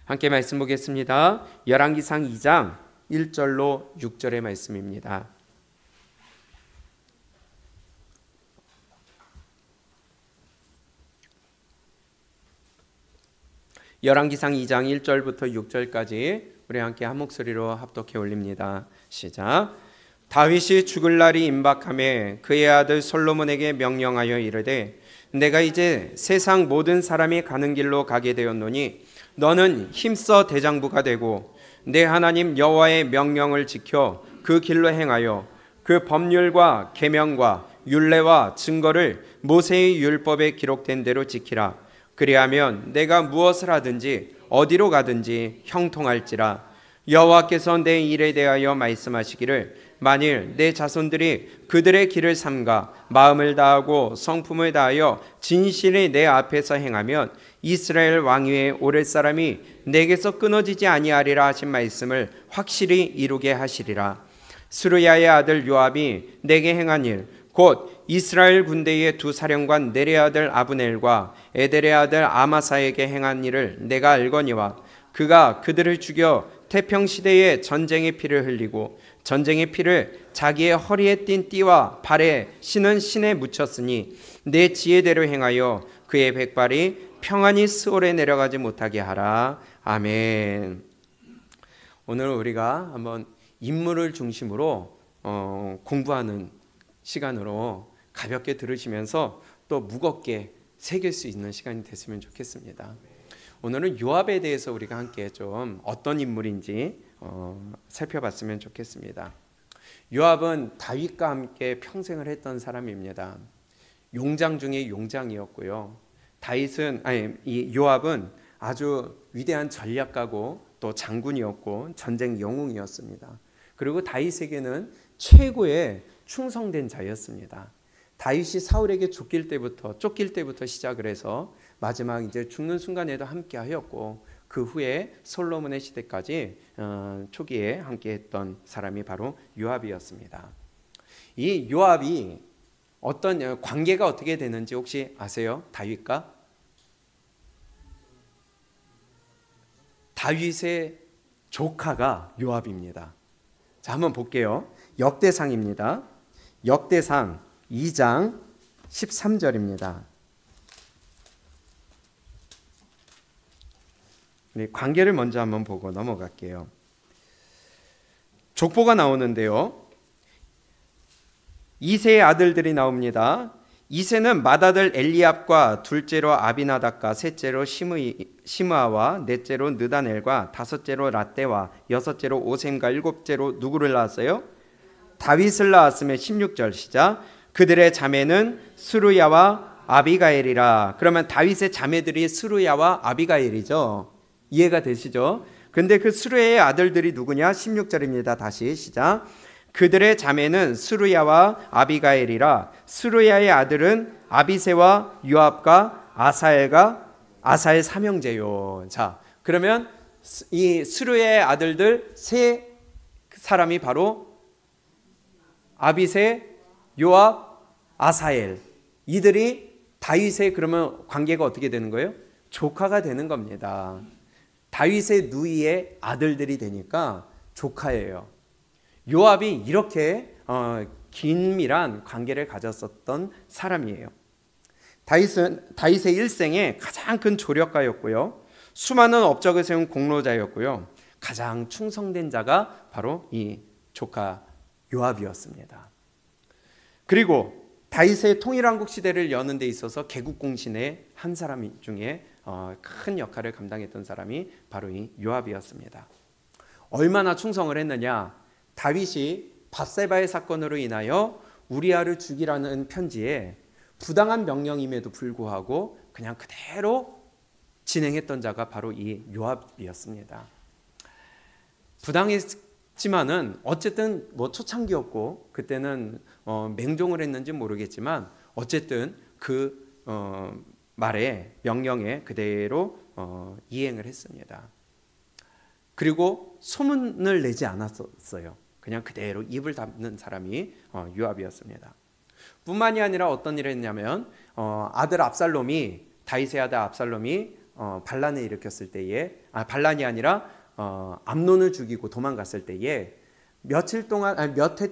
함께 말씀 보겠습니다. 열왕기상 2장 1절로 6절의 말씀입니다. 열왕기상 2장 1절부터 6절까지 우리 함께 한 목소리로 합독해 올립니다. 시작. 다윗이 죽을 날이 임박하매 그의 아들 솔로몬에게 명령하여 이르되 내가 이제 세상 모든 사람이 가는 길로 가게 되었노니 너는 힘써 대장부가 되고 내 하나님 여호와의 명령을 지켜 그 길로 행하여 그 법률과 계명과 율례와 증거를 모세의 율법에 기록된 대로 지키라. 그리하면 내가 무엇을 하든지 어디로 가든지 형통할지라. 여호와께서 내 일에 대하여 말씀하시기를 만일 내 자손들이 그들의 길을 삼가 마음을 다하고 성품을 다하여 진실히 내 앞에서 행하면 이스라엘 왕위에 오를 사람이 내게서 끊어지지 아니하리라 하신 말씀을 확실히 이루게 하시리라. 스루야의 아들 요압이 내게 행한 일 곧 이스라엘 군대의 두 사령관 네레 아들 아브넬과 에델의 아들 아마사에게 행한 일을 내가 알거니와 그가 그들을 죽여 태평시대에 전쟁의 피를 흘리고 전쟁의 피를 자기의 허리에 띤 띠와 발에 신은 신에 묻혔으니 내 지혜대로 행하여 그의 백발이 평안히 스올에 내려가지 못하게 하라. 아멘. 오늘 우리가 한번 인물을 중심으로 공부하는 시간으로 가볍게 들으시면서 또 무겁게 새길 수 있는 시간이 됐으면 좋겠습니다. 오늘은 요압에 대해서 우리가 함께 좀 어떤 인물인지 살펴봤으면 좋겠습니다. 요압은 다윗과 함께 평생을 했던 사람입니다. 용장 중에 용장이었고요. 이 요압은 아주 위대한 전략가고 또 장군이었고 전쟁 영웅이었습니다. 그리고 다윗에게는 최고의 충성된 자였습니다. 다윗이 사울에게 쫓길 때부터 시작을 해서 마지막 이제 죽는 순간에도 함께 하였고 그 후에 솔로몬의 시대까지 초기에 함께 했던 사람이 바로 요압이었습니다. 이 요압이 어떤 관계가 어떻게 되는지 혹시 아세요? 다윗과? 다윗의 조카가 요압입니다. 자, 한번 볼게요. 역대상입니다. 역대상 2장 13절입니다. 관계를 먼저 한번 보고 넘어갈게요. 족보가 나오는데요. 이세의 아들들이 나옵니다. 이세는 맏아들 엘리압과 둘째로 아비나답과 셋째로 시므아와 넷째로 느다넬과 다섯째로 라떼와 여섯째로 오셈과 일곱째로 누구를 낳았어요? 다윗을 낳았으며 16절 시작. 그들의 자매는 스루야와 아비가엘이라. 그러면 다윗의 자매들이 스루야와 아비가엘이죠. 이해가 되시죠? 근데 그 스루야의 아들들이 누구냐? 16절입니다. 다시 시작. 그들의 자매는 스루야와 아비가엘이라. 스루야의 아들은 아비새와 요압과 아사엘 삼형제요. 자, 그러면 이 스루야의 아들들 세 사람이 바로 아비새, 요압, 아사엘. 이들이 다윗의 그러면 관계가 어떻게 되는 거예요? 조카가 되는 겁니다. 다윗의 누이의 아들들이 되니까 조카예요. 요압이 이렇게 긴밀한 관계를 가졌었던 사람이에요. 다윗의 일생에 가장 큰 조력가였고요. 수많은 업적을 세운 공로자였고요. 가장 충성된 자가 바로 이 조카 요압이었습니다. 그리고 다윗의 통일왕국 시대를 여는 데 있어서 개국공신의 한 사람 중에 큰 역할을 감당했던 사람이 바로 이 요압이었습니다. 얼마나 충성을 했느냐? 다윗이 밧세바의 사건으로 인하여 우리아를 죽이라는 편지에 부당한 명령임에도 불구하고 그냥 그대로 진행했던 자가 바로 이 요압이었습니다. 부당했지만은 어쨌든 뭐 초창기였고 그때는 맹종을 했는지 모르겠지만 어쨌든 그 말에 명령에 그대로 이행을 했습니다. 그리고 소문을 내지 않았어요. 그냥 그대로 입을 닫는 사람이 요압이었습니다. 뿐만이 아니라 어떤 일을 했냐면 다윗의 아들 압살롬이 반란을 일으켰을 때에 반란이 아니라 암논을 죽이고 도망갔을 때에 몇 해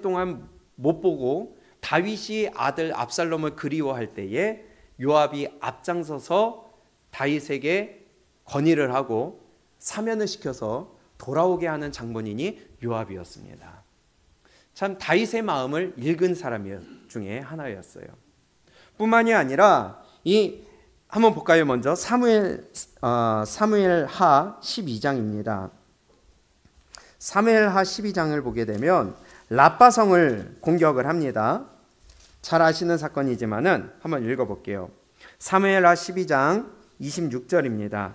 동안 못 보고 다윗이 아들 압살롬을 그리워할 때에 요압이 앞장서서 다윗에게 건의를 하고 사면을 시켜서 돌아오게 하는 장본인이 요압이었습니다. 참 다윗의 마음을 읽은 사람 중에 하나였어요. 뿐만이 아니라 한번 볼까요? 먼저 사무엘하 12장입니다. 사무엘하 12장을 보게 되면 라빠성을 공격을 합니다. 잘 아시는 사건이지만은 한번 읽어볼게요. 사무엘하 12장 26절입니다.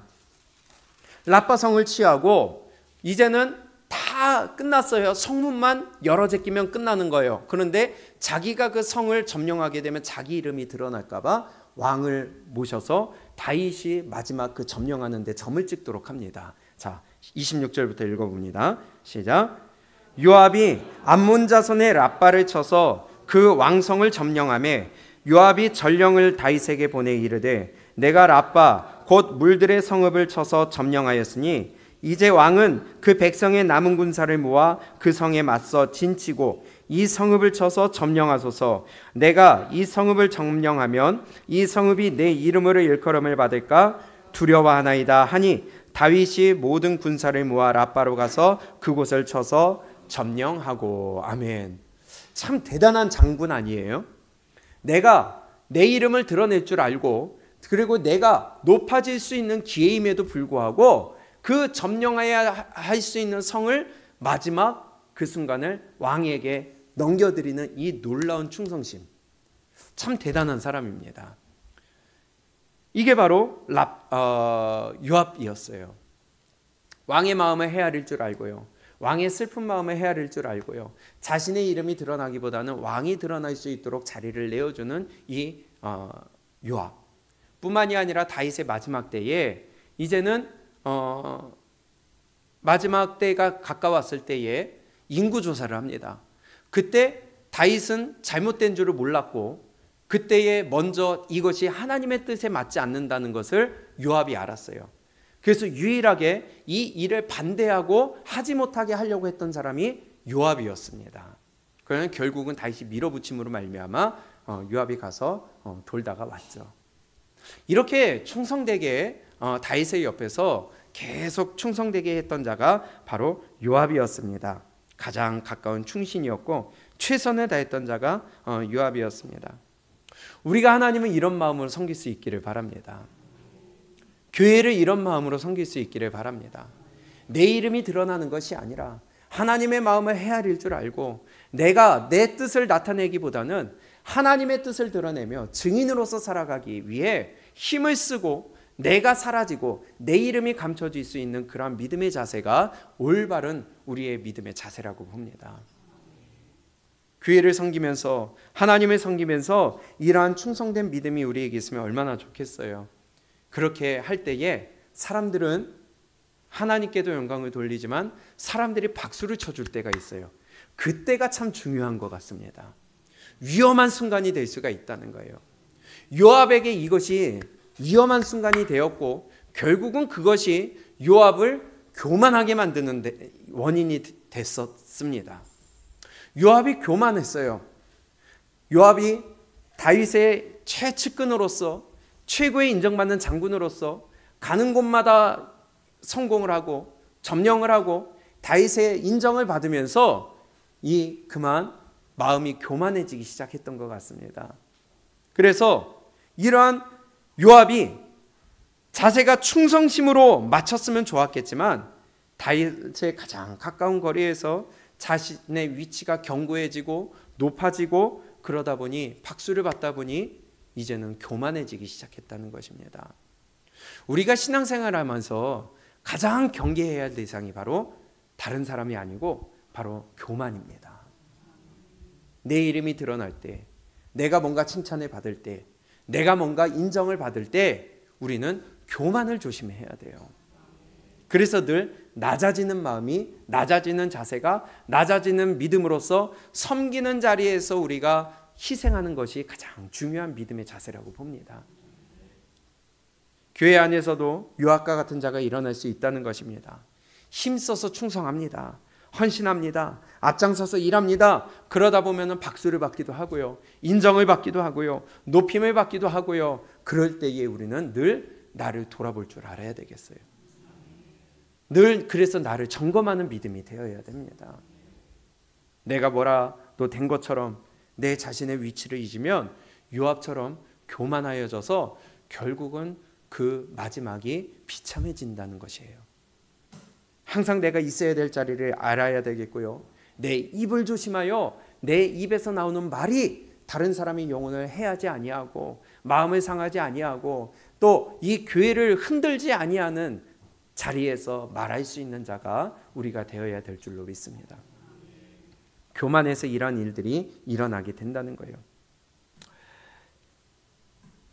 라빠성을 취하고 이제는 다 끝났어요. 성문만 열어 제끼면 끝나는 거예요. 그런데 자기가 그 성을 점령하게 되면 자기 이름이 드러날까 봐 왕을 모셔서 다윗이 마지막 그 점령하는 데 점을 찍도록 합니다. 자, 26절부터 읽어봅니다. 시작. 요압이 암몬 자손의 라빠를 쳐서 그 왕성을 점령하매 요압이 전령을 다윗에게 보내 이르되 내가 라빠 곧 물들의 성읍을 쳐서 점령하였으니 이제 왕은 그 백성의 남은 군사를 모아 그 성에 맞서 진치고 이 성읍을 쳐서 점령하소서. 내가 이 성읍을 점령하면 이 성읍이 내 이름으로 일컬음을 받을까 두려워하나이다 하니 다윗이 모든 군사를 모아 라빠로 가서 그곳을 쳐서 점령하고. 아멘. 참 대단한 장군 아니에요? 내가 내 이름을 드러낼 줄 알고 그리고 내가 높아질 수 있는 기회임에도 불구하고 그 점령해야 할 수 있는 성을 마지막 그 순간을 왕에게 넘겨드리는 이 놀라운 충성심. 참 대단한 사람입니다. 이게 바로 요압이었어요. 왕의 마음을 헤아릴 줄 알고요. 왕의 슬픈 마음을 헤아릴 줄 알고요. 자신의 이름이 드러나기보다는 왕이 드러날 수 있도록 자리를 내어주는 이 요압. 뿐만이 아니라 다윗의 마지막 때에 이제는 마지막 때가 가까웠을 때에 인구조사를 합니다. 그때 다윗은 잘못된 줄을 몰랐고 그때에 먼저 이것이 하나님의 뜻에 맞지 않는다는 것을 요압이 알았어요. 그래서 유일하게 이 일을 반대하고 하지 못하게 하려고 했던 사람이 요압이었습니다. 그러나 결국은 다윗이 밀어붙임으로 말미암아 요압이 가서 돌다가 왔죠. 이렇게 충성되게 다윗의 옆에서 계속 충성되게 했던 자가 바로 요압이었습니다. 가장 가까운 충신이었고 최선을 다했던 자가 요압이었습니다. 우리가 하나님을 이런 마음으로 섬길 수 있기를 바랍니다. 교회를 이런 마음으로 섬길 수 있기를 바랍니다. 내 이름이 드러나는 것이 아니라 하나님의 마음을 헤아릴 줄 알고 내가 내 뜻을 나타내기보다는 하나님의 뜻을 드러내며 증인으로서 살아가기 위해 힘을 쓰고 내가 사라지고 내 이름이 감춰질 수 있는 그러한 믿음의 자세가 올바른 우리의 믿음의 자세라고 봅니다. 교회를 섬기면서 하나님을 섬기면서 이러한 충성된 믿음이 우리에게 있으면 얼마나 좋겠어요. 그렇게 할 때에 사람들은 하나님께도 영광을 돌리지만 사람들이 박수를 쳐줄 때가 있어요. 그때가 참 중요한 것 같습니다. 위험한 순간이 될 수가 있다는 거예요. 요압에게 이것이 위험한 순간이 되었고 결국은 그것이 요압을 교만하게 만드는 원인이 됐었습니다. 요압이 교만했어요. 요압이 다윗의 최측근으로서 최고의 인정받는 장군으로서 가는 곳마다 성공을 하고 점령을 하고 다윗의 인정을 받으면서 그만 마음이 교만해지기 시작했던 것 같습니다. 그래서 이러한 요압이 자세가 충성심으로 맞췄으면 좋았겠지만 다윗의 가장 가까운 거리에서 자신의 위치가 견고해지고 높아지고 그러다 보니 박수를 받다 보니 이제는 교만해지기 시작했다는 것입니다. 우리가 신앙생활하면서 가장 경계해야 할 대상이 바로 다른 사람이 아니고 바로 교만입니다. 내 이름이 드러날 때, 내가 뭔가 칭찬을 받을 때, 내가 뭔가 인정을 받을 때 우리는 교만을 조심해야 돼요. 그래서 늘 낮아지는 마음이, 낮아지는 자세가, 낮아지는 믿음으로써 섬기는 자리에서 우리가 희생하는 것이 가장 중요한 믿음의 자세라고 봅니다. 교회 안에서도 요압과 같은 자가 일어날 수 있다는 것입니다. 힘써서 충성합니다. 헌신합니다. 앞장서서 일합니다. 그러다 보면 박수를 받기도 하고요. 인정을 받기도 하고요. 높임을 받기도 하고요. 그럴 때에 우리는 늘 나를 돌아볼 줄 알아야 되겠어요. 늘 그래서 나를 점검하는 믿음이 되어야 됩니다. 내가 뭐라도 된 것처럼 내 자신의 위치를 잊으면 요압처럼 교만하여져서 결국은 그 마지막이 비참해진다는 것이에요. 항상 내가 있어야 될 자리를 알아야 되겠고요. 내 입을 조심하여 내 입에서 나오는 말이 다른 사람의 영혼을 해하지 아니하고 마음을 상하지 아니하고 또 이 교회를 흔들지 아니하는 자리에서 말할 수 있는 자가 우리가 되어야 될 줄로 믿습니다. 교만해서 이러한 일들이 일어나게 된다는 거예요.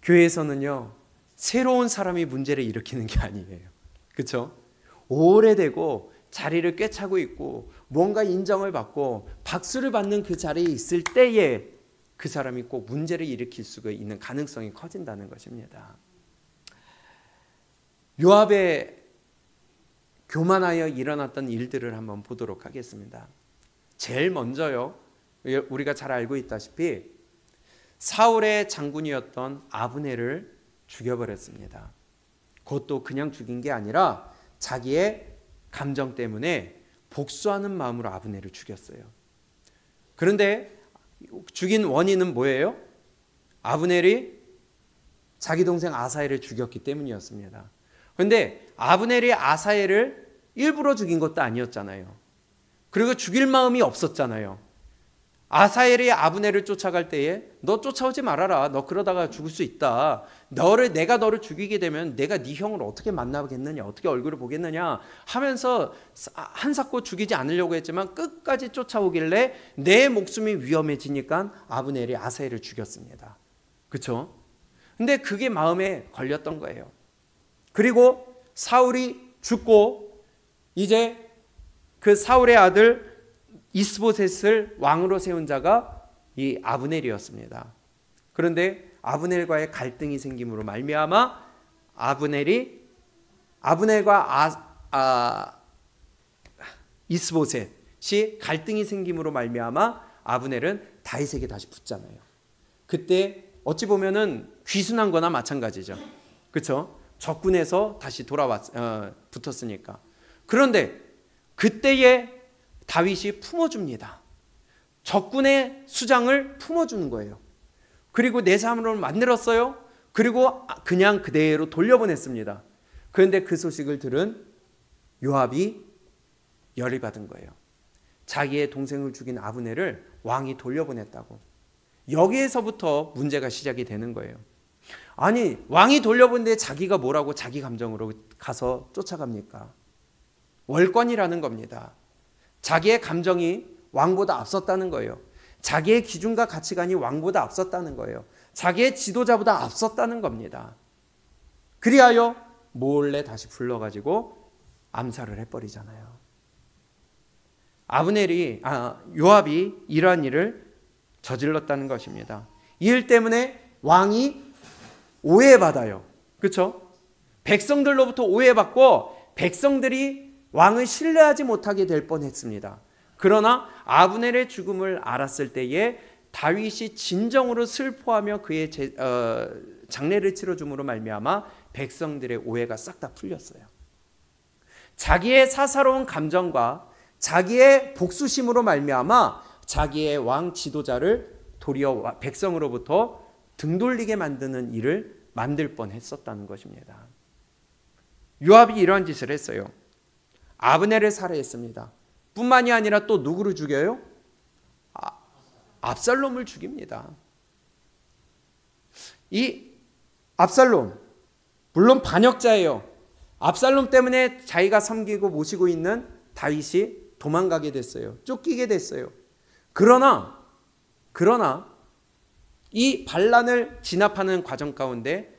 교회에서는요, 새로운 사람이 문제를 일으키는 게 아니에요. 그렇죠? 오래되고 자리를 꿰차고 있고 뭔가 인정을 받고 박수를 받는 그 자리에 있을 때에 그 사람이 꼭 문제를 일으킬 수가 있는 가능성이 커진다는 것입니다. 요압의 교만하여 일어났던 일들을 한번 보도록 하겠습니다. 제일 먼저요, 우리가 잘 알고 있다시피 사울의 장군이었던 아브넬을 죽여버렸습니다. 그것도 그냥 죽인 게 아니라 자기의 감정 때문에 복수하는 마음으로 아브넬을 죽였어요. 그런데 죽인 원인은 뭐예요? 아브넬이 자기 동생 아사엘을 죽였기 때문이었습니다. 그런데 아브넬이 아사엘을 일부러 죽인 것도 아니었잖아요. 그리고 죽일 마음이 없었잖아요. 아사엘이 아브넬을 쫓아갈 때에 너 쫓아오지 말아라. 너 그러다가 죽을 수 있다. 내가 너를 죽이게 되면 내가 네 형을 어떻게 만나겠느냐, 어떻게 얼굴을 보겠느냐 하면서 한사코 죽이지 않으려고 했지만 끝까지 쫓아오길래 내 목숨이 위험해지니까 아브넬이 아사엘을 죽였습니다. 그렇죠? 근데 그게 마음에 걸렸던 거예요. 그리고 사울이 죽고 이제 그 사울의 아들 이스보셋을 왕으로 세운 자가 이 아브넬이었습니다. 그런데 아브넬과의 갈등이 생김으로 말미암아 아브넬과 이스보셋이 갈등이 생김으로 말미암아 아브넬은 다윗에게 다시 붙잖아요. 그때 어찌 보면은 귀순한 거나 마찬가지죠. 그렇죠? 적군에서 다시 붙었으니까. 그런데 그때에 다윗이 품어줍니다. 적군의 수장을 품어주는 거예요. 그리고 내 사람으로 만들었어요. 그리고 그냥 그대로 돌려보냈습니다. 그런데 그 소식을 들은 요압이 열이 받은 거예요. 자기의 동생을 죽인 아브넬을 왕이 돌려보냈다고. 여기에서부터 문제가 시작이 되는 거예요. 아니, 왕이 돌려보는데 자기가 뭐라고 자기 감정으로 가서 쫓아갑니까? 월권이라는 겁니다. 자기의 감정이 왕보다 앞섰다는 거예요. 자기의 기준과 가치관이 왕보다 앞섰다는 거예요. 자기의 지도자보다 앞섰다는 겁니다. 그리하여 몰래 다시 불러가지고 암살을 해버리잖아요. 요압이 이러한 일을 저질렀다는 것입니다. 이 일 때문에 왕이 오해받아요. 그렇죠? 백성들로부터 오해받고 백성들이 왕을 신뢰하지 못하게 될 뻔했습니다. 그러나 아브넬의 죽음을 알았을 때에 다윗이 진정으로 슬퍼하며 그의 장례를 치러줌으로 말미암아 백성들의 오해가 싹 다 풀렸어요. 자기의 사사로운 감정과 자기의 복수심으로 말미암아 자기의 왕 지도자를 도리어 백성으로부터 등 돌리게 만드는 일을 만들 뻔했었다는 것입니다. 요압이 이러한 짓을 했어요. 아브넬을 살해했습니다. 뿐만이 아니라 또 누구를 죽여요? 압살롬을 죽입니다. 이 압살롬, 물론 반역자예요. 압살롬 때문에 자기가 섬기고 모시고 있는 다윗이 도망가게 됐어요. 쫓기게 됐어요. 그러나 이 반란을 진압하는 과정 가운데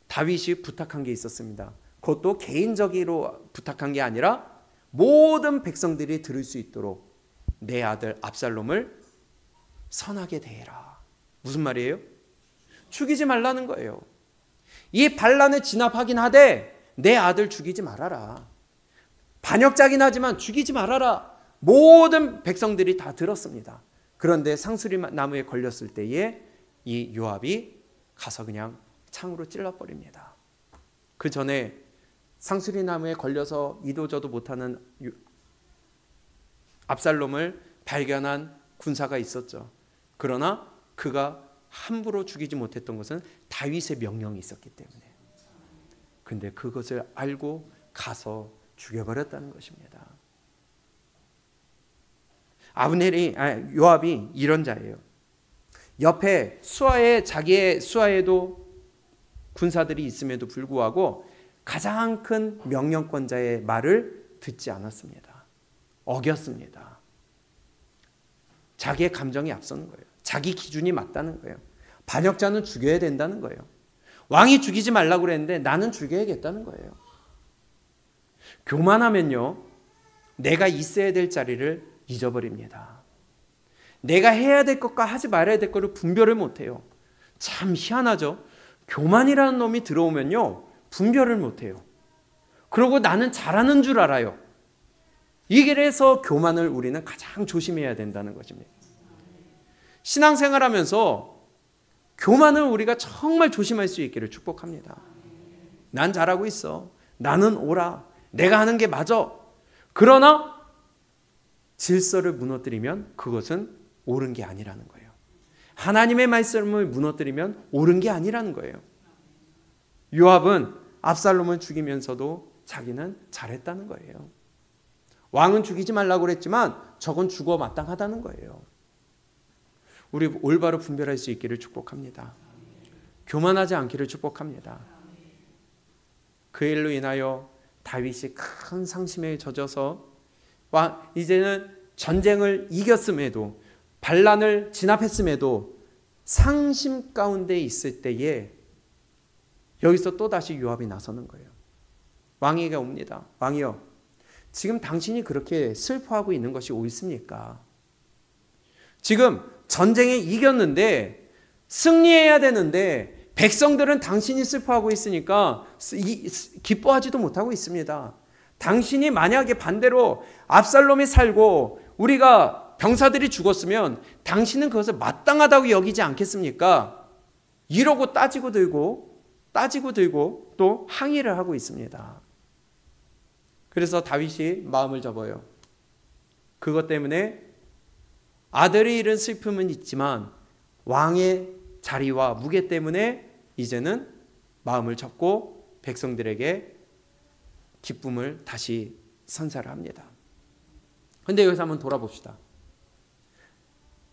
다윗이 부탁한 게 있었습니다. 그것도 개인적으로 부탁한 게 아니라 모든 백성들이 들을 수 있도록 내 아들 압살롬을 선하게 대해라. 무슨 말이에요? 죽이지 말라는 거예요. 이 반란에 진압하긴 하되 내 아들 죽이지 말아라. 반역자긴 하지만 죽이지 말아라. 모든 백성들이 다 들었습니다. 그런데 상수리 나무에 걸렸을 때에 이 요압이 가서 그냥 창으로 찔러버립니다. 그 전에 상수리 나무에 걸려서 이도저도 못하는 압살롬을 발견한 군사가 있었죠. 그러나 그가 함부로 죽이지 못했던 것은 다윗의 명령이 있었기 때문에. 근데 그것을 알고 가서 죽여버렸다는 것입니다. 요압이 이런 자예요. 옆에 자기의 수하에도 군사들이 있음에도 불구하고 가장 큰 명령권자의 말을 듣지 않았습니다. 어겼습니다. 자기의 감정이 앞서는 거예요. 자기 기준이 맞다는 거예요. 반역자는 죽여야 된다는 거예요. 왕이 죽이지 말라고 그랬는데 나는 죽여야겠다는 거예요. 교만하면요, 내가 있어야 될 자리를 잊어버립니다. 내가 해야 될 것과 하지 말아야 될 것을 분별을 못해요. 참 희한하죠. 교만이라는 놈이 들어오면요, 분별을 못해요. 그리고 나는 잘하는 줄 알아요. 이래서 교만을 우리는 가장 조심해야 된다는 것입니다. 신앙생활하면서 교만을 우리가 정말 조심할 수 있기를 축복합니다. 난 잘하고 있어. 나는 옳아. 내가 하는 게 맞아. 그러나 질서를 무너뜨리면 그것은 옳은 게 아니라는 거예요. 하나님의 말씀을 무너뜨리면 옳은 게 아니라는 거예요. 요압은 압살롬을 죽이면서도 자기는 잘했다는 거예요. 왕은 죽이지 말라고 그랬지만 저건 죽어 마땅하다는 거예요. 우리 올바로 분별할 수 있기를 축복합니다. 교만하지 않기를 축복합니다. 그 일로 인하여 다윗이 큰 상심에 젖어서 이제는 전쟁을 이겼음에도 반란을 진압했음에도 상심 가운데 있을 때에 여기서 또다시 요압이 나서는 거예요. 왕에게 옵니다. 왕이여, 지금 당신이 그렇게 슬퍼하고 있는 것이 옳습니까? 지금 전쟁에 이겼는데 승리해야 되는데 백성들은 당신이 슬퍼하고 있으니까 기뻐하지도 못하고 있습니다. 당신이 만약에 반대로 압살롬이 살고 우리가 병사들이 죽었으면 당신은 그것을 마땅하다고 여기지 않겠습니까? 이러고 따지고 들고 또 항의를 하고 있습니다. 그래서 다윗이 마음을 접어요. 그것 때문에 아들이 잃은 슬픔은 있지만 왕의 자리와 무게 때문에 이제는 마음을 접고 백성들에게 기쁨을 다시 선사를 합니다. 그런데 여기서 한번 돌아봅시다.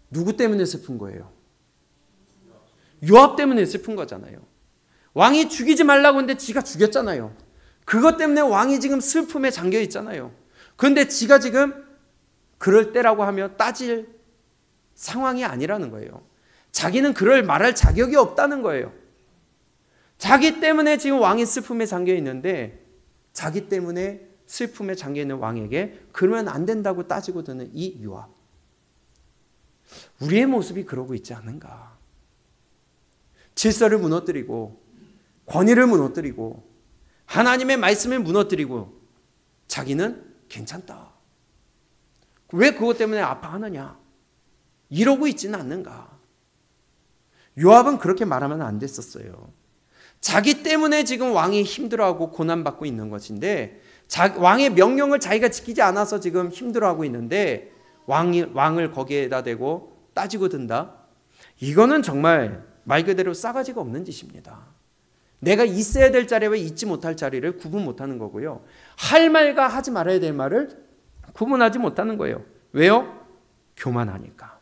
누구 때문에 슬픈 거예요? 요압 때문에 슬픈 거잖아요. 왕이 죽이지 말라고 했는데 지가 죽였잖아요. 그것 때문에 왕이 지금 슬픔에 잠겨 있잖아요. 그런데 지가 지금 그럴 때라고 하며 따질 상황이 아니라는 거예요. 자기는 그럴 말할 자격이 없다는 거예요. 자기 때문에 지금 왕이 슬픔에 잠겨 있는데 자기 때문에 슬픔에 잠겨 있는 왕에게 그러면 안 된다고 따지고 드는 이 요압. 우리의 모습이 그러고 있지 않은가? 질서를 무너뜨리고 권위를 무너뜨리고 하나님의 말씀을 무너뜨리고 자기는 괜찮다. 왜 그것 때문에 아파하느냐? 이러고 있지는 않는가? 요압은 그렇게 말하면 안 됐었어요. 자기 때문에 지금 왕이 힘들어하고 고난받고 있는 것인데 왕의 명령을 자기가 지키지 않아서 지금 힘들어하고 있는데 왕을 거기에다 대고 따지고 든다? 이거는 정말 말 그대로 싸가지가 없는 짓입니다. 내가 있어야 될 자리와 있지 못할 자리를 구분 못하는 거고요. 할 말과 하지 말아야 될 말을 구분하지 못하는 거예요. 왜요? 교만하니까.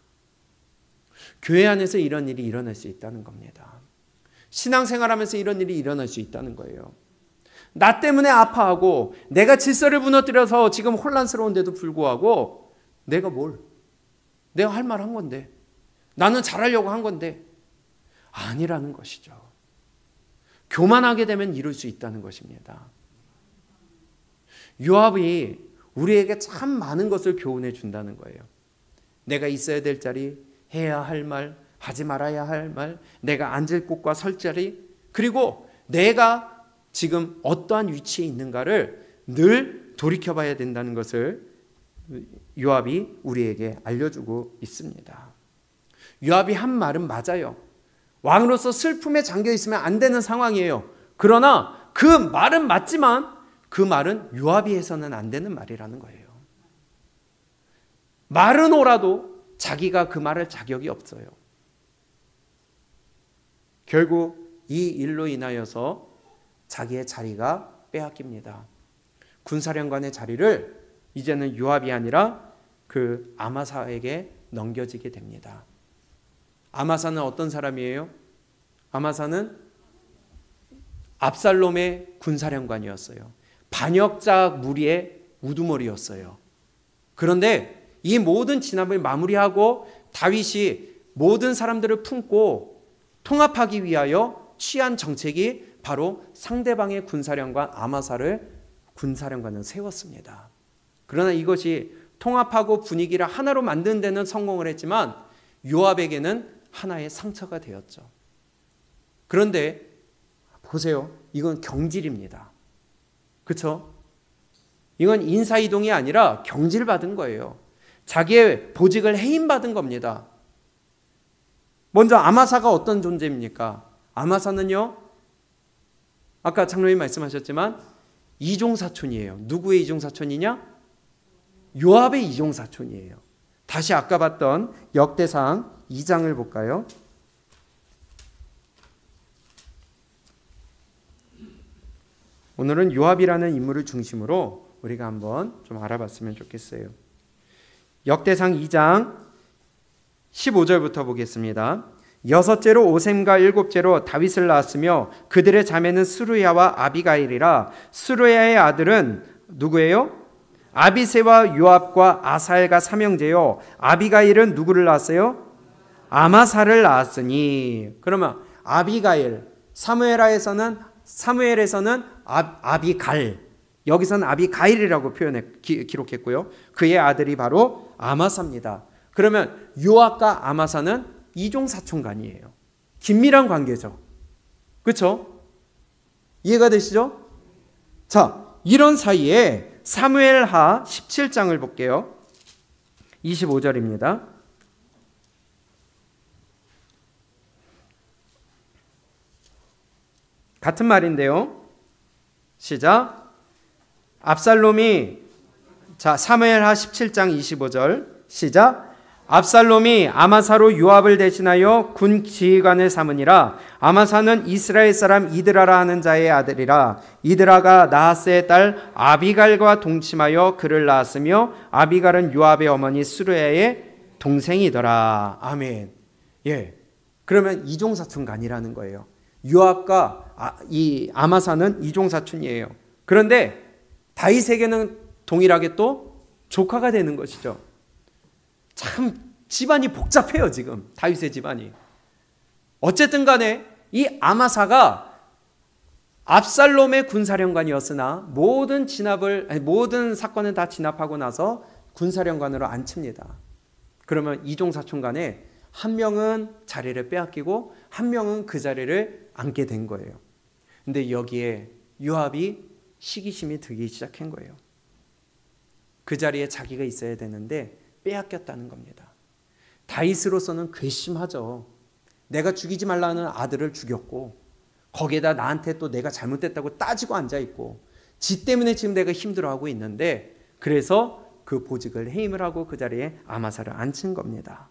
교회 안에서 이런 일이 일어날 수 있다는 겁니다. 신앙생활하면서 이런 일이 일어날 수 있다는 거예요. 나 때문에 아파하고 내가 질서를 무너뜨려서 지금 혼란스러운데도 불구하고 내가 할 말 한 건데 나는 잘하려고 한 건데 아니라는 것이죠. 교만하게 되면 이룰 수 있다는 것입니다. 요압이 우리에게 참 많은 것을 교훈해 준다는 거예요. 내가 있어야 될 자리, 해야 할 말, 하지 말아야 할 말, 내가 앉을 곳과 설 자리, 그리고 내가 지금 어떠한 위치에 있는가를 늘 돌이켜봐야 된다는 것을 요압이 우리에게 알려주고 있습니다. 요압이 한 말은 맞아요. 왕으로서 슬픔에 잠겨 있으면 안 되는 상황이에요. 그러나 그 말은 맞지만 그 말은 요압이 해서는 안 되는 말이라는 거예요. 말은 옳아도 자기가 그 말할 자격이 없어요. 결국 이 일로 인하여서 자기의 자리가 빼앗깁니다. 군사령관의 자리를 이제는 요압이 아니라 그 아마사에게 넘겨지게 됩니다. 아마사는 어떤 사람이에요? 아마사는 압살롬의 군사령관이었어요. 반역자 무리의 우두머리였어요. 그런데 이 모든 진압을 마무리하고 다윗이 모든 사람들을 품고 통합하기 위하여 취한 정책이 바로 상대방의 군사령관 아마사를 군사령관을 세웠습니다. 그러나 이것이 통합하고 분위기를 하나로 만드는 데는 성공을 했지만 요압에게는 하나의 상처가 되었죠. 그런데 보세요. 이건 경질입니다. 그렇죠? 이건 인사이동이 아니라 경질받은 거예요. 자기의 보직을 해임받은 겁니다. 먼저 아마사가 어떤 존재입니까? 아마사는요, 아까 장로님 말씀하셨지만 이종사촌이에요. 누구의 이종사촌이냐? 요압의 이종사촌이에요. 다시 아까 봤던 역대상 2장을 볼까요? 오늘은 요압이라는 인물을 중심으로 우리가 한번 좀 알아봤으면 좋겠어요. 역대상 2장 15절부터 보겠습니다. 여섯째로 오셈과 일곱째로 다윗을 낳았으며 그들의 자매는 스루야와 아비가일이라. 스루야의 아들은 누구예요? 아비새와 요압과 아사엘과 삼형제요. 아비가일은 누구를 낳았어요? 아마사를 낳았으니. 그러면 아비가일, 사무엘에서는 아비갈, 여기서는 아비가일이라고 기록했고요. 그의 아들이 바로 아마사입니다. 그러면 요압과 아마사는 이종사촌간이에요. 긴밀한 관계죠. 그렇죠? 이해가 되시죠? 자, 이런 사이에 사무엘하 17장을 볼게요. 25절입니다. 같은 말인데요. 시작. 압살롬이, 자, 사무엘하 17장 25절 시작. 압살롬이 아마사로 요압을 대신하여 군 지휘관을 삼으니라. 아마사는 이스라엘 사람 이드라라 하는 자의 아들이라. 이드라가 나하스의 딸 아비갈과 동침하여 그를 낳았으며 아비갈은 요압의 어머니 스루야의 동생이더라. 아멘. 예. 그러면 이종사촌간이라는 거예요. 요압과 이 아마사는 이종사촌이에요. 그런데 다윗에게는 동일하게 또 조카가 되는 것이죠. 참 집안이 복잡해요. 지금 다윗의 집안이. 어쨌든 간에 이 아마사가 압살롬의 군사령관이었으나 모든 사건을 다 진압하고 나서 군사령관으로 앉힙니다. 그러면 이종사촌 간에 한 명은 자리를 빼앗기고 한 명은 그 자리를 앉게 된 거예요. 근데 여기에 요압이 시기심이 들기 시작한 거예요. 그 자리에 자기가 있어야 되는데 빼앗겼다는 겁니다. 다윗으로서는 괘씸하죠. 내가 죽이지 말라는 아들을 죽였고 거기에다 나한테 또 내가 잘못됐다고 따지고 앉아있고 지 때문에 지금 내가 힘들어하고 있는데 그래서 그 보직을 해임을 하고 그 자리에 아마사를 앉힌 겁니다.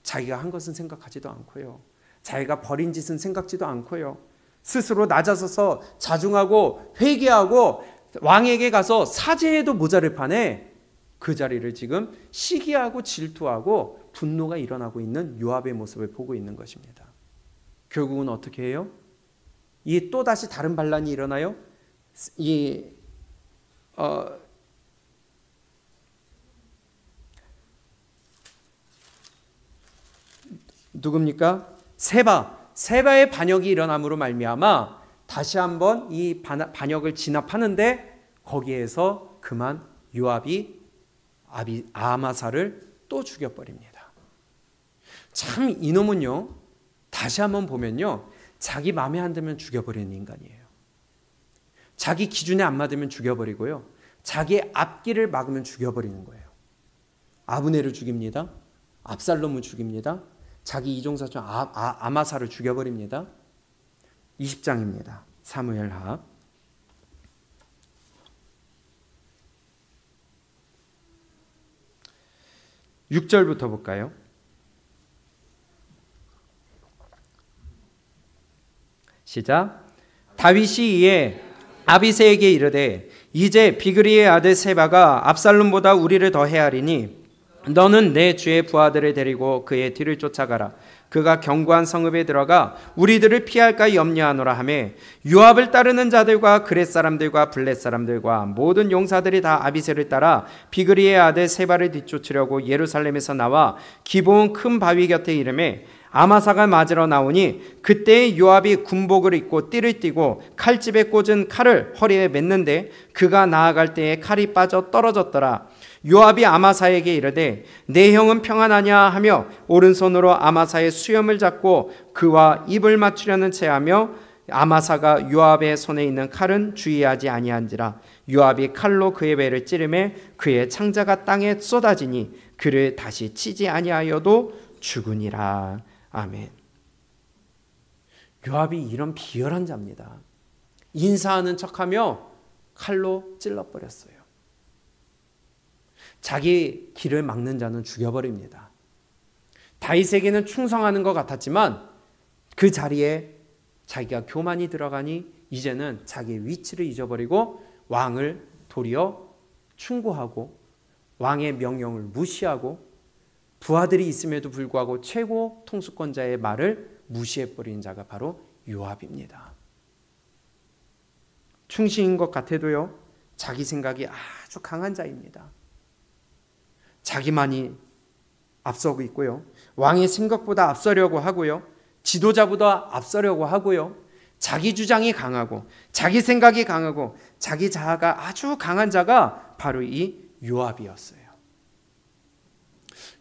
자기가 한 것은 생각하지도 않고요. 자기가 벌인 짓은 생각지도 않고요. 스스로 낮아서서 자중하고 회개하고 왕에게 가서 사죄해도 모자랄 판에 그 자리를 지금 시기하고 질투하고 분노가 일어나고 있는 요압의 모습을 보고 있는 것입니다. 결국은 어떻게 해요? 이 또다시 다른 반란이 일어나요. 누굽니까? 세바의 반역이 일어남으로 말미암아 다시 한번 이 반역을 진압하는데 거기에서 그만 요압이 아마사를 또 죽여버립니다. 참 이놈은요, 다시 한번 보면요, 자기 마음에 안 들면 죽여버리는 인간이에요. 자기 기준에 안 맞으면 죽여버리고요. 자기 앞길을 막으면 죽여버리는 거예요. 아브넬을 죽입니다. 압살롬을 죽입니다. 자기 이종사촌 아마사를 죽여버립니다. 20장입니다. 사무엘하 6절부터 볼까요? 시작. 다윗이 이에 아비새에게 이르되 이제 비그리의 아들 세바가 압살롬보다 우리를 더 해하리니 너는 내 주의 부하들을 데리고 그의 뒤를 쫓아가라. 그가 견고한 성읍에 들어가 우리들을 피할까 염려하노라 하며 요압을 따르는 자들과 그렛 사람들과 블렛 사람들과 모든 용사들이 다 아비새를 따라 비그리의 아들 세바를 뒤쫓으려고 예루살렘에서 나와 기브온 큰 바위 곁에 이르매 아마사가 맞으러 나오니 그때 요압이 군복을 입고 띠를 띠고 칼집에 꽂은 칼을 허리에 맸는데 그가 나아갈 때에 칼이 빠져 떨어졌더라. 요압이 아마사에게 이르되 내 형은 평안하냐 하며 오른손으로 아마사의 수염을 잡고 그와 입을 맞추려는 체하며 아마사가 요압의 손에 있는 칼은 주의하지 아니한지라. 요압이 칼로 그의 배를 찌르매 그의 창자가 땅에 쏟아지니 그를 다시 치지 아니하여도 죽으니라. 아멘. 요압이 이런 비열한 자입니다. 인사하는 척하며 칼로 찔러버렸어요. 자기 길을 막는 자는 죽여버립니다. 다윗에게는 충성하는 것 같았지만 그 자리에 자기가 교만이 들어가니 이제는 자기의 위치를 잊어버리고 왕을 도리어 충고하고 왕의 명령을 무시하고 부하들이 있음에도 불구하고 최고 통수권자의 말을 무시해버리는 자가 바로 요압입니다. 충신인 것 같아도요, 자기 생각이 아주 강한 자입니다. 자기만이 앞서고 있고요. 왕의 생각보다 앞서려고 하고요. 지도자보다 앞서려고 하고요. 자기 주장이 강하고 자기 생각이 강하고 자기 자아가 아주 강한 자가 바로 이 요압이었어요.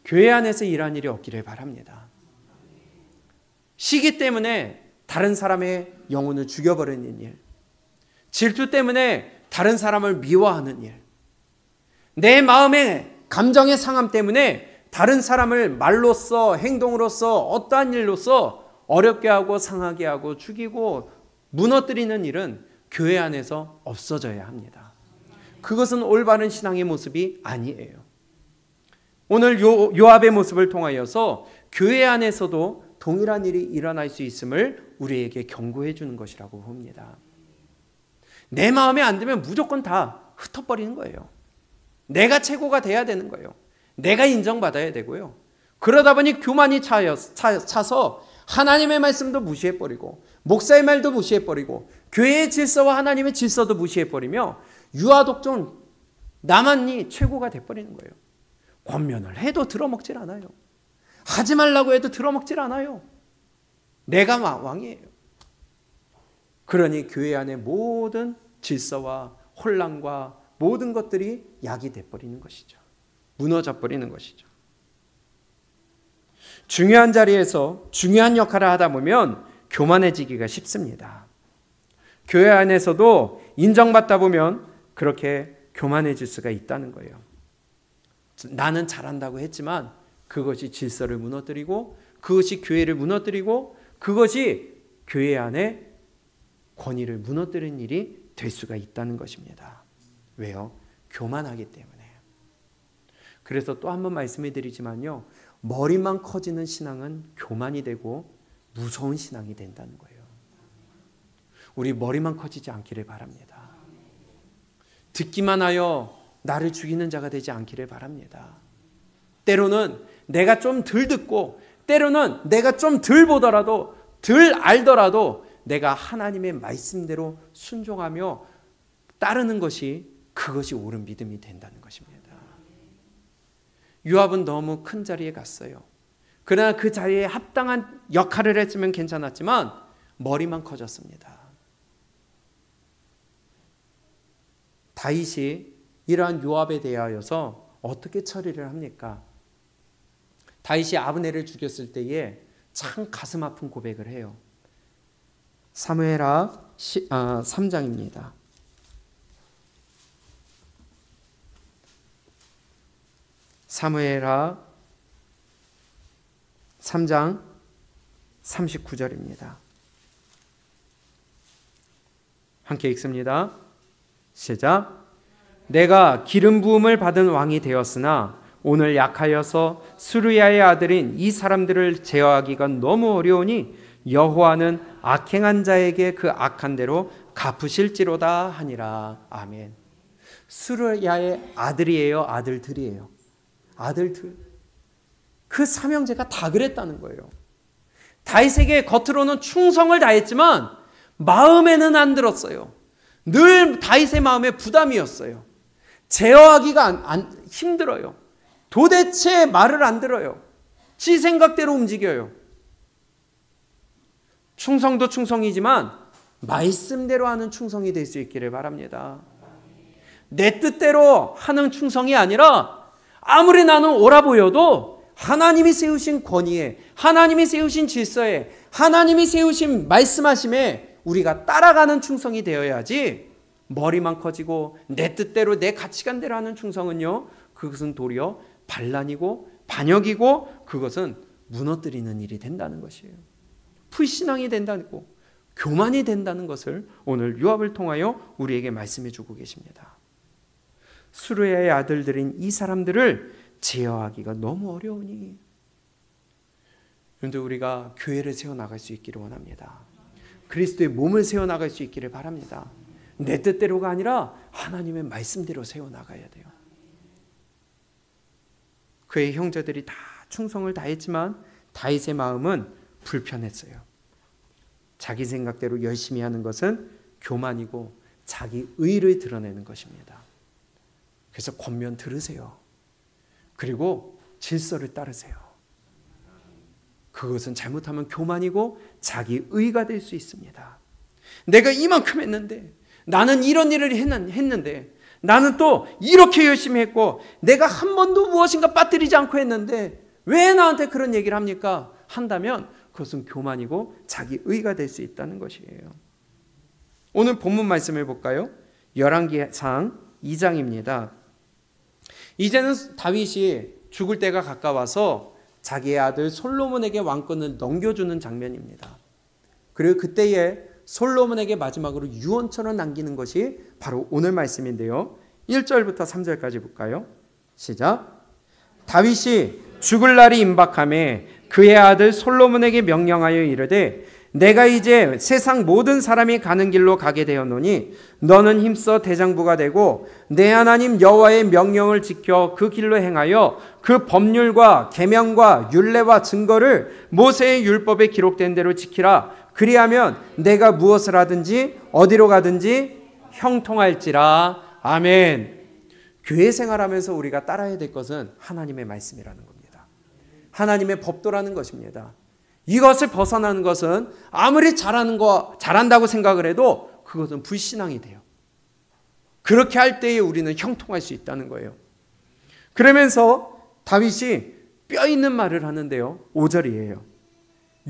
교회 안에서 이러한 일이 없기를 바랍니다. 시기 때문에 다른 사람의 영혼을 죽여버리는 일, 질투 때문에 다른 사람을 미워하는 일, 내 마음의 감정의 상함 때문에 다른 사람을 말로써 행동으로써 어떠한 일로써 어렵게 하고 상하게 하고 죽이고 무너뜨리는 일은 교회 안에서 없어져야 합니다. 그것은 올바른 신앙의 모습이 아니에요. 오늘 요압의 모습을 통하여서 교회 안에서도 동일한 일이 일어날 수 있음을 우리에게 경고해 주는 것이라고 봅니다. 내 마음에 안 들면 무조건 다 흩어버리는 거예요. 내가 최고가 돼야 되는 거예요. 내가 인정받아야 되고요. 그러다 보니 교만이 차서 하나님의 말씀도 무시해버리고 목사의 말도 무시해버리고 교회의 질서와 하나님의 질서도 무시해버리며 유아독존 나만이 최고가 돼버리는 거예요. 권면을 해도 들어먹질 않아요. 하지 말라고 해도 들어먹질 않아요. 내가 왕이에요. 그러니 교회 안의 모든 질서와 혼란과 모든 것들이 약이 돼버리는 것이죠. 무너져 버리는 것이죠. 중요한 자리에서 중요한 역할을 하다 보면 교만해지기가 쉽습니다. 교회 안에서도 인정받다 보면 그렇게 교만해질 수가 있다는 거예요. 나는 잘한다고 했지만 그것이 질서를 무너뜨리고 그것이 교회를 무너뜨리고 그것이 교회 안에 권위를 무너뜨리는 일이 될 수가 있다는 것입니다. 왜요? 교만하기 때문에. 그래서 또 한 번 말씀해 드리지만요, 머리만 커지는 신앙은 교만이 되고 무서운 신앙이 된다는 거예요. 우리 머리만 커지지 않기를 바랍니다. 듣기만 하여 나를 죽이는 자가 되지 않기를 바랍니다. 때로는 내가 좀 덜 듣고 때로는 내가 좀 덜 보더라도 덜 알더라도 내가 하나님의 말씀대로 순종하며 따르는 것이 그것이 옳은 믿음이 된다는 것입니다. 요압은 너무 큰 자리에 갔어요. 그러나 그 자리에 합당한 역할을 했으면 괜찮았지만 머리만 커졌습니다. 다윗이 이러한 요압에 대하여서 어떻게 처리를 합니까? 다윗이 아브넬을 죽였을 때에 참 가슴 아픈 고백을 해요. 사무엘하 3장입니다. 사무엘하 3장 39절입니다. 함께 읽습니다. 시작. 내가 기름 부음을 받은 왕이 되었으나 오늘 약하여서 수르야의 아들인 이 사람들을 제어하기가 너무 어려우니 여호와는 악행한 자에게 그 악한 대로 갚으실지로다 하니라. 아멘. 수르야의 아들이에요, 아들들이에요? 아들들. 그 삼형제가 다 그랬다는 거예요. 다윗에게 겉으로는 충성을 다했지만 마음에는 안 들었어요. 늘 다윗의 마음에 부담이었어요. 제어하기가 힘들어요. 도대체 말을 안 들어요. 지 생각대로 움직여요. 충성도 충성이지만 말씀대로 하는 충성이 될 수 있기를 바랍니다. 내 뜻대로 하는 충성이 아니라 아무리 나는 옳아 보여도 하나님이 세우신 권위에, 하나님이 세우신 질서에, 하나님이 세우신 말씀하심에 우리가 따라가는 충성이 되어야지, 머리만 커지고 내 뜻대로 내 가치관대로 하는 충성은요, 그것은 도리어 반란이고 반역이고 그것은 무너뜨리는 일이 된다는 것이에요. 불신앙이 된다고, 교만이 된다는 것을 오늘 요압을 통하여 우리에게 말씀해 주고 계십니다. 수르야의 아들들인 이 사람들을 제어하기가 너무 어려우니, 그런데 우리가 교회를 세워나갈 수 있기를 원합니다. 그리스도의 몸을 세워나갈 수 있기를 바랍니다. 내 뜻대로가 아니라 하나님의 말씀대로 세워나가야 돼요. 그의 형제들이 다 충성을 다했지만 다윗의 마음은 불편했어요. 자기 생각대로 열심히 하는 것은 교만이고 자기 의를 드러내는 것입니다. 그래서 권면 들으세요. 그리고 질서를 따르세요. 그것은 잘못하면 교만이고 자기 의가 될 수 있습니다. 내가 이만큼 했는데, 나는 이런 일을 했는데, 나는 또 이렇게 열심히 했고, 내가 한 번도 무엇인가 빠뜨리지 않고 했는데 왜 나한테 그런 얘기를 합니까? 한다면 그것은 교만이고 자기 의가 될 수 있다는 것이에요. 오늘 본문 말씀을 볼까요? 열왕기상 2장입니다. 이제는 다윗이 죽을 때가 가까워서 자기의 아들 솔로몬에게 왕권을 넘겨주는 장면입니다. 그리고 그때에 솔로몬에게 마지막으로 유언처럼 남기는 것이 바로 오늘 말씀인데요. 1절부터 3절까지 볼까요? 시작. 다윗이 죽을 날이 임박하매 그의 아들 솔로몬에게 명령하여 이르되 내가 이제 세상 모든 사람이 가는 길로 가게 되었노니 너는 힘써 대장부가 되고 내 하나님 여호와의 명령을 지켜 그 길로 행하여 그 법률과 계명과 율례와 증거를 모세의 율법에 기록된 대로 지키라. 그리하면 내가 무엇을 하든지 어디로 가든지 형통할지라. 아멘. 교회 생활하면서 우리가 따라야 될 것은 하나님의 말씀이라는 겁니다. 하나님의 법도라는 것입니다. 이것을 벗어나는 것은 아무리 잘한다고 생각을 해도 그것은 불신앙이 돼요. 그렇게 할 때에 우리는 형통할 수 있다는 거예요. 그러면서 다윗이 뼈 있는 말을 하는데요. 5절이에요.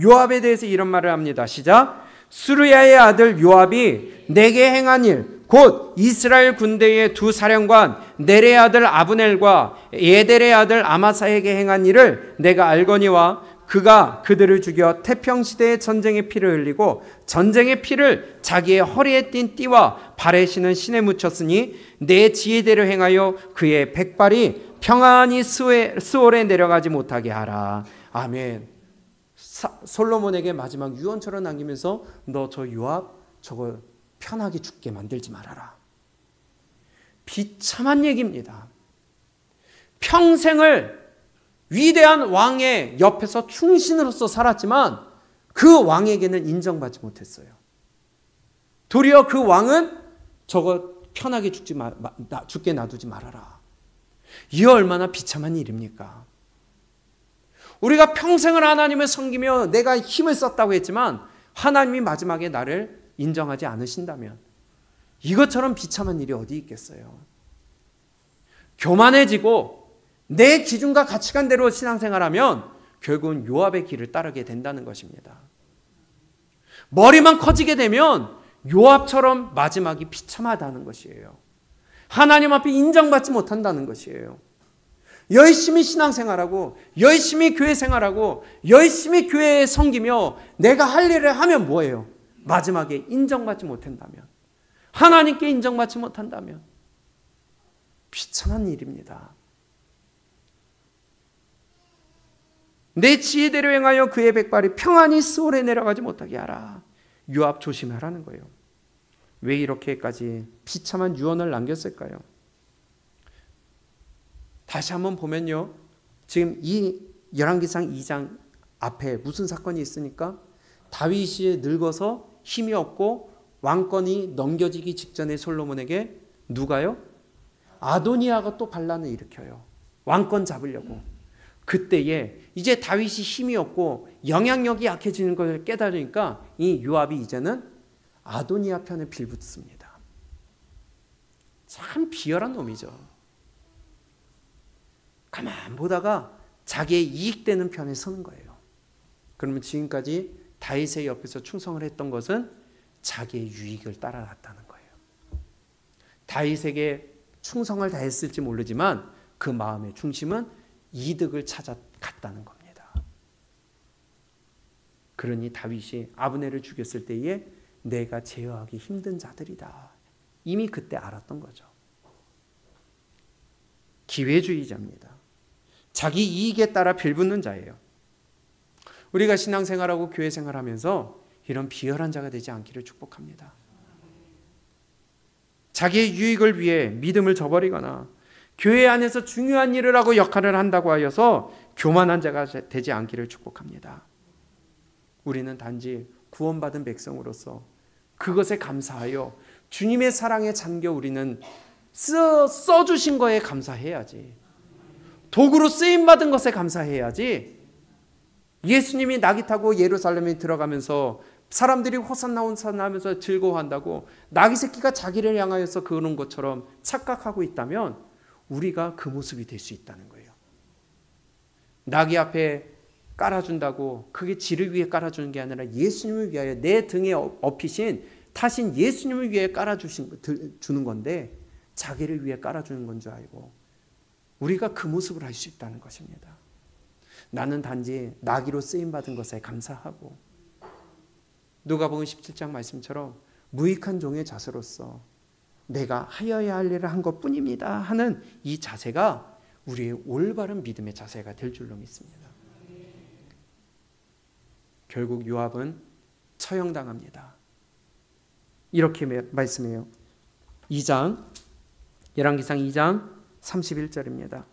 요압에 대해서 이런 말을 합니다. 시작. 수르야의 아들 요압이 내게 행한 일, 곧 이스라엘 군대의 두 사령관 네레의 아들 아브넬과 예델의 아들 아마사에게 행한 일을 내가 알거니와 그가 그들을 죽여 태평시대의 전쟁의 피를 흘리고 전쟁의 피를 자기의 허리에 띤 띠와 발에 신은 신에 묻혔으니 내 지혜대로 행하여 그의 백발이 평안히 스올에 내려가지 못하게 하라. 아멘. 솔로몬에게 마지막 유언처럼 남기면서 너 저 요압 저거 편하게 죽게 만들지 말아라. 비참한 얘기입니다. 평생을 위대한 왕의 옆에서 충신으로서 살았지만 그 왕에게는 인정받지 못했어요. 도리어 그 왕은 저거 편하게 죽게 놔두지 말아라. 이 얼마나 비참한 일입니까? 우리가 평생을 하나님을 섬기며 내가 힘을 썼다고 했지만 하나님이 마지막에 나를 인정하지 않으신다면 이것처럼 비참한 일이 어디 있겠어요? 교만해지고 내 기준과 가치관대로 신앙생활하면 결국은 요압의 길을 따르게 된다는 것입니다. 머리만 커지게 되면 요압처럼 마지막이 비참하다는 것이에요. 하나님 앞에 인정받지 못한다는 것이에요. 열심히 신앙생활하고 열심히 교회 생활하고 열심히 교회에 섬기며 내가 할 일을 하면 뭐예요? 마지막에 인정받지 못한다면, 하나님께 인정받지 못한다면 비참한 일입니다. 내 지혜대로 행하여 그의 백발이 평안히 스올에 내려가지 못하게 하라. 요압 조심하라는 거예요. 왜 이렇게까지 비참한 유언을 남겼을까요? 다시 한번 보면요, 지금 이 열왕기상 2장 앞에 무슨 사건이 있으니까 다윗이 늙어서 힘이 없고 왕권이 넘겨지기 직전에 솔로몬에게 누가요? 아도니아가 또 반란을 일으켜요. 왕권 잡으려고. 그때에 이제 다윗이 힘이 없고 영향력이 약해지는 것을 깨달으니까 이 요압이 이제는 아도니아 편에 빌붙습니다. 참 비열한 놈이죠. 가만 보다가 자기의 이익되는 편에 서는 거예요. 그러면 지금까지 다윗의 옆에서 충성을 했던 것은 자기의 유익을 따라갔다는 거예요. 다윗에게 충성을 다했을지 모르지만 그 마음의 중심은 이득을 찾아갔다는 겁니다. 그러니 다윗이 아브넬을 죽였을 때에 내가 제어하기 힘든 자들이다. 이미 그때 알았던 거죠. 기회주의자입니다. 자기 이익에 따라 빌붙는 자예요. 우리가 신앙생활하고 교회 생활하면서 이런 비열한 자가 되지 않기를 축복합니다. 자기의 유익을 위해 믿음을 저버리거나 교회 안에서 중요한 일을 하고 역할을 한다고 하여서 교만한 자가 되지 않기를 축복합니다. 우리는 단지 구원받은 백성으로서 그것에 감사하여 주님의 사랑에 잠겨 우리는 써주신 거에 감사해야지. 도구로 쓰임받은 것에 감사해야지. 예수님이 낙이 타고 예루살렘에 들어가면서 사람들이 호산나 호산나 하면서 즐거워한다고 낙이 새끼가 자기를 향하여서 그러는 것처럼 착각하고 있다면 우리가 그 모습이 될 수 있다는 거예요. 낙이 앞에 깔아준다고 그게 지를 위해 깔아주는 게 아니라 예수님을 위하여 내 등에 업히신 타신 예수님을 위해 깔아주는 건데 자기를 위해 깔아주는 건 줄 알고 우리가 그 모습을 할 수 있다는 것입니다. 나는 단지 나귀로 쓰임받은 것에 감사하고 누가복음 17장 말씀처럼 무익한 종의 자세로서 내가 하여야 할 일을 한 것뿐입니다 하는 이 자세가 우리의 올바른 믿음의 자세가 될 줄로 믿습니다. 결국 요압은 처형당합니다. 이렇게 말씀해요. 2장 열왕기상 2장 31절입니다.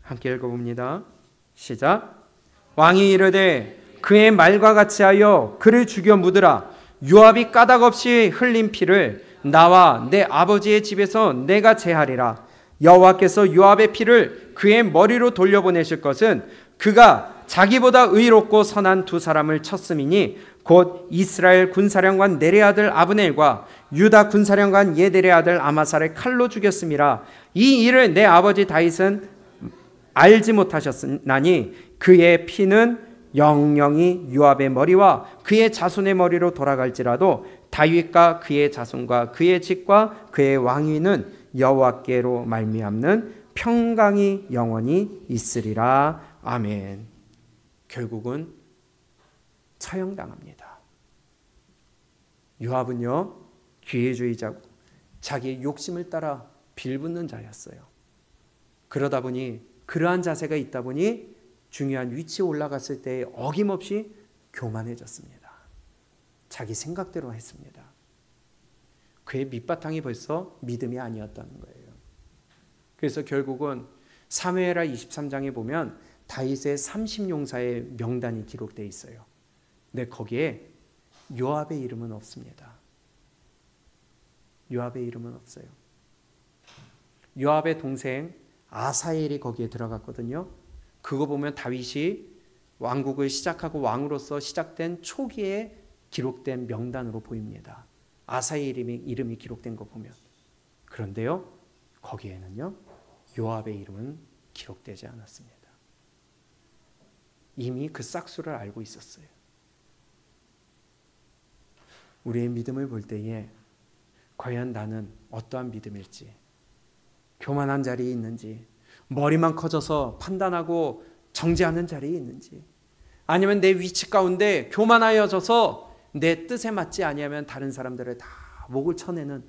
함께 읽어봅니다. 시작. 왕이 이르되 그의 말과 같이 하여 그를 죽여 묻으라. 요압이 까닭없이 흘린 피를 나와 내 아버지의 집에서 내가 제하리라. 여호와께서 요압의 피를 그의 머리로 돌려보내실 것은 그가 자기보다 의롭고 선한 두 사람을 쳤음이니 곧 이스라엘 군사령관 넬의 아들 아브넬과 유다 군사령관 예델의 아들 아마사를 칼로 죽였음이라. 이 일을 내 아버지 다윗은 알지 못하셨나니 그의 피는 영영이 요압의 머리와 그의 자손의 머리로 돌아갈지라도 다윗과 그의 자손과 그의 집과 그의 왕위는 여호와께로 말미암는 평강이 영원히 있으리라. 아멘. 결국은 처형당합니다. 요압은요 기회주의자고 자기의 욕심을 따라 빌붙는 자였어요. 그러다 보니 그러한 자세가 있다 보니 중요한 위치에 올라갔을 때 어김없이 교만해졌습니다. 자기 생각대로 했습니다. 그의 밑바탕이 벌써 믿음이 아니었다는 거예요. 그래서 결국은 사무엘하 23장에 보면 다윗의 30용사의 명단이 기록되어 있어요. 근데 거기에 요압의 이름은 없습니다. 요압의 이름은 없어요. 요압의 동생 아사엘이 거기에 들어갔거든요. 그거 보면 다윗이 왕국을 시작하고 왕으로서 시작된 초기에 기록된 명단으로 보입니다. 아사엘 이름이 기록된 거 보면. 그런데요, 거기에는요, 요압의 이름은 기록되지 않았습니다. 이미 그 싹수를 알고 있었어요. 우리의 믿음을 볼 때에 과연 나는 어떠한 믿음일지, 교만한 자리에 있는지, 머리만 커져서 판단하고 정죄하는 자리에 있는지, 아니면 내 위치 가운데 교만하여져서 내 뜻에 맞지 아니하면 다른 사람들을 다 목을 쳐내는,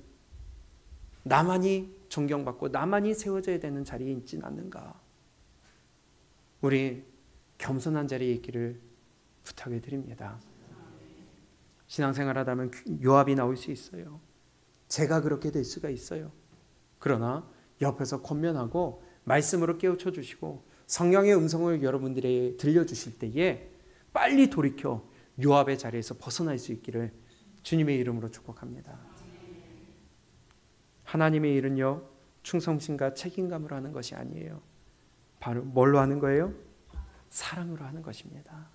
나만이 존경받고 나만이 세워져야 되는 자리에 있지는 않는가. 우리 겸손한 자리에 있기를 부탁을 드립니다. 신앙생활 하다 보면 요압이 나올 수 있어요. 제가 그렇게 될 수가 있어요. 그러나 옆에서 권면하고 말씀으로 깨우쳐 주시고 성령의 음성을 여러분들에게 들려주실 때에 빨리 돌이켜 요압의 자리에서 벗어날 수 있기를 주님의 이름으로 축복합니다. 하나님의 일은요, 충성심과 책임감으로 하는 것이 아니에요. 바로 뭘로 하는 거예요? 사랑으로 하는 것입니다.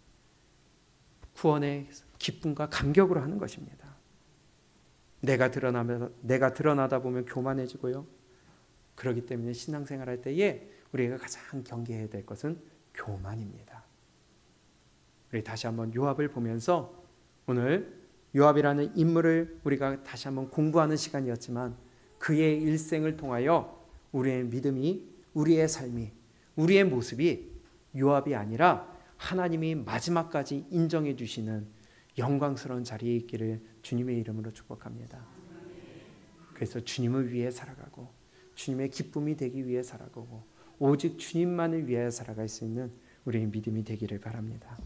구원의 기쁨과 감격으로 하는 것입니다. 내가 드러나다 보면 교만해지고요. 그렇기 때문에 신앙생활할 때에 우리가 가장 경계해야 될 것은 교만입니다. 우리 다시 한번 요압을 보면서 오늘 요압이라는 인물을 우리가 다시 한번 공부하는 시간이었지만 그의 일생을 통하여 우리의 믿음이, 우리의 삶이, 우리의 모습이 요압이 아니라 하나님이 마지막까지 인정해 주시는 영광스러운 자리에 있기를 주님의 이름으로 축복합니다. 그래서 주님을 위해 살아가고 주님의 기쁨이 되기 위해 살아가고 오직 주님만을 위하여 살아갈 수 있는 우리의 믿음이 되기를 바랍니다.